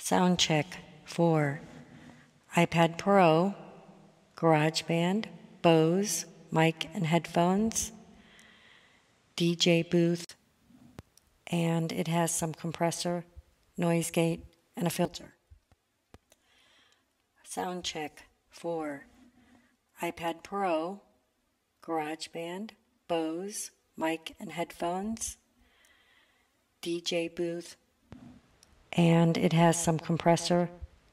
Sound check 4. iPad Pro, GarageBand, Bose, mic and headphones, DJ booth, and it has some compressor, noise gate, and a filter. Sound check 4. iPad Pro, GarageBand, Bose, mic and headphones, DJ booth, and it has some compressor,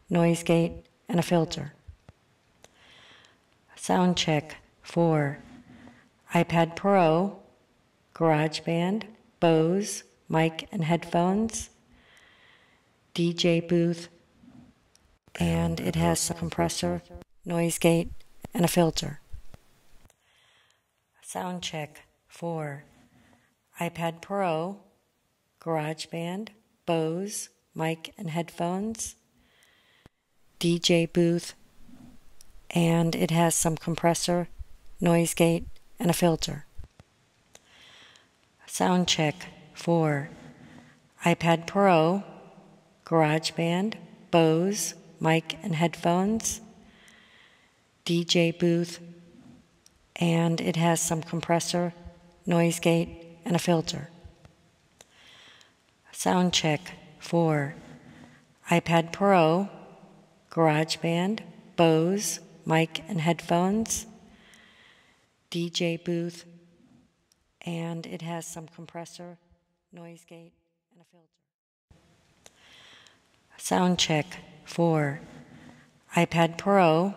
noise gate, and a filter. Sound check 4. iPad Pro, GarageBand, Bose, mic and headphones, DJ booth, and it has some compressor, noise gate, and a filter. Sound check 4. iPad Pro, GarageBand, Bose, mic and headphones, DJ booth, and it has some compressor, noise gate, and a filter. Sound check 4. iPad Pro, GarageBand, Bose, mic and headphones, DJ booth, and it has some compressor, noise gate, and a filter. Sound check 4. iPad Pro, GarageBand, Bose, mic and headphones, DJ booth, and it has some compressor, noise gate, and a filter. Sound check 4. iPad Pro,